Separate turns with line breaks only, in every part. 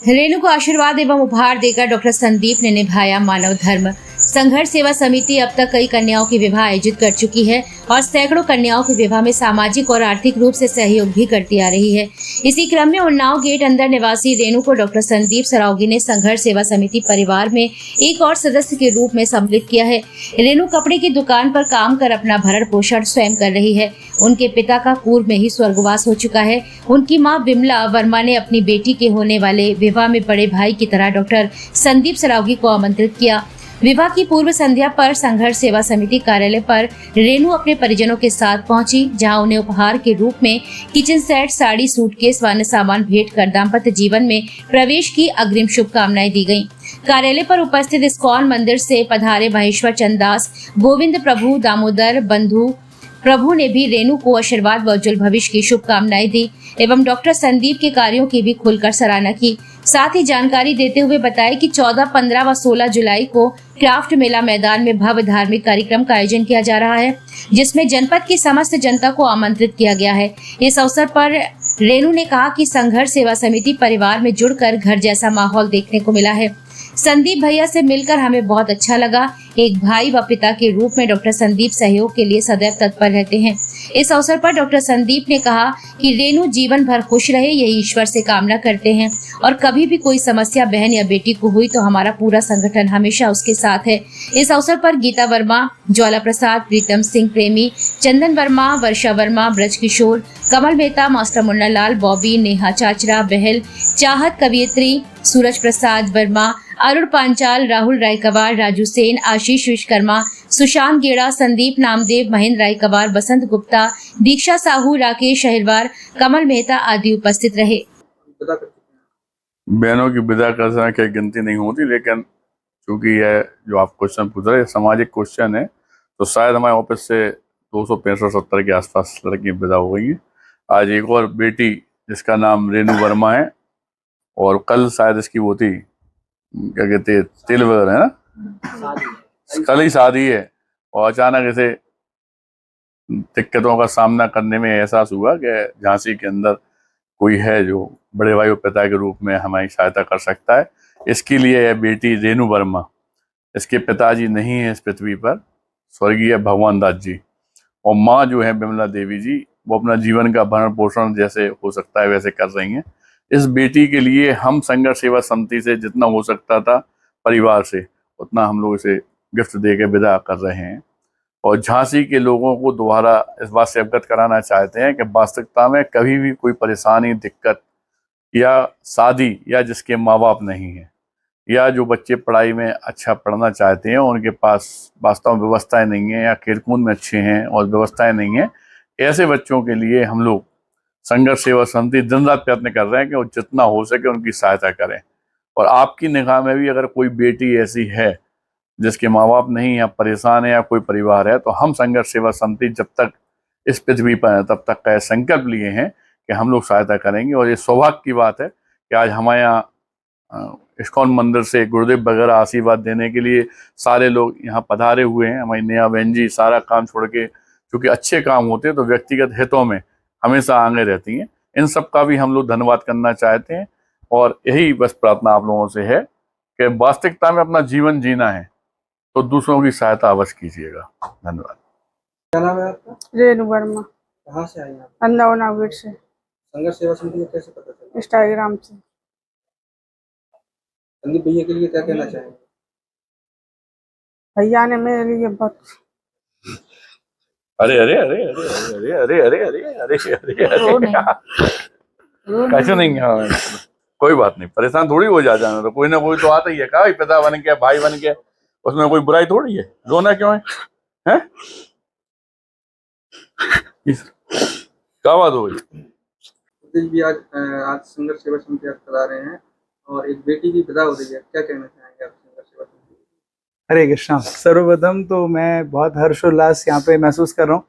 रेणु को आशीर्वाद एवं उपहार देकर डॉक्टर संदीप ने निभाया मानव धर्म। संघर्ष सेवा समिति अब तक कई कन्याओं के विवाह आयोजित कर चुकी है और सैकड़ों कन्याओं के विवाह में सामाजिक और आर्थिक रूप से सहयोग भी करती आ रही है। इसी क्रम में उन्नाव गेट अंदर निवासी रेणु को डॉक्टर संदीप सरावगी ने संघर्ष सेवा समिति परिवार में एक और सदस्य के रूप में सम्मिलित किया है। रेणु कपड़े की दुकान पर काम कर अपना भरण पोषण स्वयं कर रही है। उनके पिता का पूर्व में ही स्वर्गवास हो चुका है। उनकी मां विमला वर्मा ने अपनी बेटी के होने वाले विवाह में बड़े भाई की तरह डॉक्टर संदीप सरावगी को आमंत्रित किया। विवाह की पूर्व संध्या पर संघर्ष सेवा समिति कार्यालय पर रेणु अपने परिजनों के साथ पहुंची, जहां उन्हें उपहार के रूप में किचन सेट, साड़ी, सूटकेस व अन्य सामान भेंट कर दाम्पत्य जीवन में प्रवेश की अग्रिम शुभकामनाएं दी गईं। कार्यालय पर उपस्थित इस्कॉन मंदिर से पधारे महेश्वर चंदास, गोविंद प्रभु, दामोदर बंधु प्रभु ने भी रेणु को आशीर्वाद व उज्जवल भविष्य की शुभकामनाएं दी एवं डॉक्टर संदीप के कार्यों की भी खुलकर सराहना की। साथ ही जानकारी देते हुए बताया कि 14, 15 व 16 जुलाई को क्राफ्ट मेला मैदान में भव्य धार्मिक कार्यक्रम का आयोजन किया जा रहा है, जिसमें जनपद की समस्त जनता को आमंत्रित किया गया है। इस अवसर पर रेणु ने कहा कि संघर्ष सेवा समिति परिवार में जुड़कर घर जैसा माहौल देखने को मिला है। संदीप भैया से मिलकर हमें बहुत अच्छा लगा। एक भाई व पिता के रूप में डॉक्टर संदीप सहयोग के लिए सदैव तत्पर रहते हैं। इस अवसर पर डॉक्टर संदीप ने कहा कि रेणु जीवन भर खुश रहे, यही ईश्वर से कामना करते हैं और कभी भी कोई समस्या बहन या बेटी को हुई तो हमारा पूरा संगठन हमेशा उसके साथ है। इस अवसर पर गीता वर्मा, ज्वाला प्रसाद, प्रीतम सिंह प्रेमी, चंदन वर्मा, वर्षा वर्मा, ब्रज किशोर, कमल मेहता, मास्टर मुन्ना लाल, बॉबी, नेहा चाचरा, बहल, चाहत कवियत्री, सूरज प्रसाद वर्मा, अरुण पांचाल, राहुल रायकवार, राजू सेन, आशीष विश्वकर्मा, सुशांत गेड़ा, संदीप नामदेव, महेंद्र रायकवार, बसंत गुप्ता, दीक्षा साहू, राकेश अहिरवार, कमल मेहता आदि उपस्थित रहे।
बहनों की विदा करना की गिनती नहीं होती, लेकिन चूंकि यह जो आप क्वेश्चन पूछ रहे हैं सामाजिक क्वेश्चन है, तो शायद हमारे ऑफिस से 265-70 के आसपास लड़कियां विदा हो गई हैं। आज एक और बेटी जिसका नाम रेणु वर्मा है, और कल शायद इसकी वो थी, क्या कहते हैं, तिल वगैरह है ना, कल ही शादी है। और अचानक इसे दिक्कतों का सामना करने में एहसास हुआ कि झांसी के अंदर कोई है जो बड़े भाई और पिता के रूप में हमारी सहायता कर सकता है। इसके लिए यह बेटी रेणु वर्मा, इसके पिताजी नहीं है इस पृथ्वी पर, स्वर्गीय भगवान दास जी, और माँ जो है विमला देवी जी, वो अपना जीवन का भरण पोषण जैसे हो सकता है वैसे कर रही हैं। इस बेटी के लिए हम संघर्ष सेवा समिति से जितना हो सकता था परिवार से, उतना हम लोग इसे गिफ्ट दे के विदा कर रहे हैं। और झांसी के लोगों को दोबारा इस बात से अवगत कराना चाहते हैं कि वास्तविकता में कभी भी कोई परेशानी, दिक्कत या शादी, या जिसके माँ बाप नहीं है, या जो बच्चे पढ़ाई में अच्छा पढ़ना चाहते हैं उनके पास वास्तव में व्यवस्थाएं नहीं है, या खेलकूद में अच्छे हैं और व्यवस्थाएं नहीं है, ऐसे बच्चों के लिए हम लोग संघर्ष सेवा समिति दिन रात प्रयत्न कर रहे हैं कि वो जितना हो सके उनकी सहायता करें। और आपकी निगाह में भी अगर कोई बेटी ऐसी है जिसके माँ बाप नहीं, या परेशान है, या कोई परिवार है, तो हम संघर्ष सेवा समिति जब तक इस पृथ्वी पर है तब तक का संकल्प लिए हैं कि हम लोग सहायता करेंगे। और ये सौभाग्य की बात है कि आज हमारे यहाँ इस्कॉन मंदिर से गुरुदेव वगैरह आशीर्वाद देने के लिए सारे लोग यहाँ पधारे हुए हैं। हमारी नेहा बहन जी सारा काम छोड़ के, क्योंकि अच्छे काम होते हैं तो व्यक्तिगत हितों में हमेशा आगे रहती हैं। इन सब का भी हम लोग धन्यवाद करना चाहते हैं। और यही बस प्रार्थना आप लोगों से है कि वास्तविकता में अपना जीवन जीना है तो दूसरों की सहायता अवश्य कीजिएगा। धन्यवाद।
क्या नाम है आपका?
रेणु वर्मा।
कहाँ से आई आप?
अंदावन गेट से।
संघर्ष सेवा समिति को कैसे पता चला?
इंस्टाग्राम से।
संदीप भैया के लिए क्या कहना चाहेंगे?
भैया ने मेरे लिए बहुत
अरे अरे अरे अरे अरे अरे अरे अरे अरे अरे अरे कैसे नहीं, कोई बात नहीं, परेशान थोड़ी हो जा जाना, तो कोई ना कोई तो आता ही है। कहा पिता बन के, भाई बन के, उसमें कोई बुराई थोड़ी है। रोना क्यों है, हैं? क्या बात हो गई?
भी आज संघर्ष सेवा समिति आप चला रहे हैं और एक बेटी की विदा हो रही है, क्या कहना चाहेंगे आप संघर्ष सेवा समिति?
हरे कृष्णा। सर्वप्रथम तो मैं बहुत हर्षोल्लास यहाँ पे महसूस कर रहा हूँ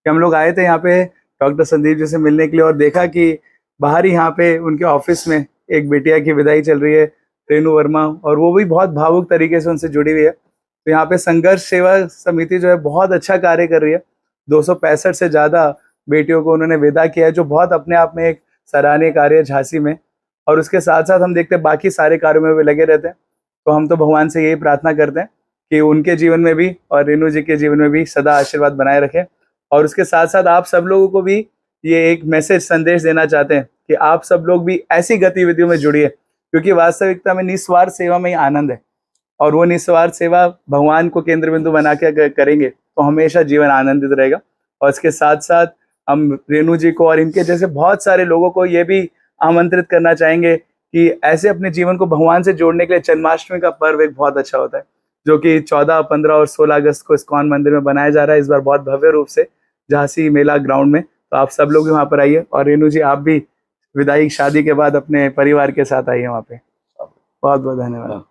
कि हम लोग आए थे यहाँ पे डॉक्टर संदीप जी से मिलने के लिए, और देखा कि बाहर ही यहाँ पे उनके ऑफिस में एक बेटिया की विदाई चल रही है, रेणु वर्मा, और वो भी बहुत भावुक तरीके से उनसे जुड़ी हुई है। तो यहाँ पे संघर्ष सेवा समिति जो है बहुत अच्छा कार्य कर रही है। 265 से ज़्यादा बेटियों को उन्होंने विदा किया है, जो बहुत अपने आप में एक सराहनीय कार्य है झांसी में। और उसके साथ साथ हम देखते हैं बाकी सारे कार्यों में वे लगे रहते हैं। तो हम तो भगवान से यही प्रार्थना करते हैं कि उनके जीवन में भी और रेणु जी के जीवन में भी सदा आशीर्वाद बनाए रखें। और उसके साथ साथ आप सब लोगों को भी ये एक मैसेज संदेश देना चाहते हैं कि आप सब लोग भी ऐसी गतिविधियों में जुड़िए, क्योंकि वास्तविकता में निस्वार्थ सेवा में ही आनंद है। और वो निस्वार्थ सेवा भगवान को केंद्र बिंदु बना के अगर करेंगे तो हमेशा जीवन आनंदित रहेगा। और इसके साथ साथ हम रेणु जी को और इनके जैसे बहुत सारे लोगों को ये भी आमंत्रित करना चाहेंगे कि ऐसे अपने जीवन को भगवान से जोड़ने के लिए जन्माष्टमी का पर्व एक बहुत अच्छा होता है, जो कि 14, 15 और 16 अगस्त को इस्कॉन मंदिर में बनाया जा रहा है, इस बार बहुत भव्य रूप से झांसी मेला ग्राउंड में। तो आप सब लोग भी वहाँ पर आइए और रेणु जी आप भी विदाई शादी के बाद अपने परिवार के साथ आइए वहाँ पे। बहुत बहुत धन्यवाद।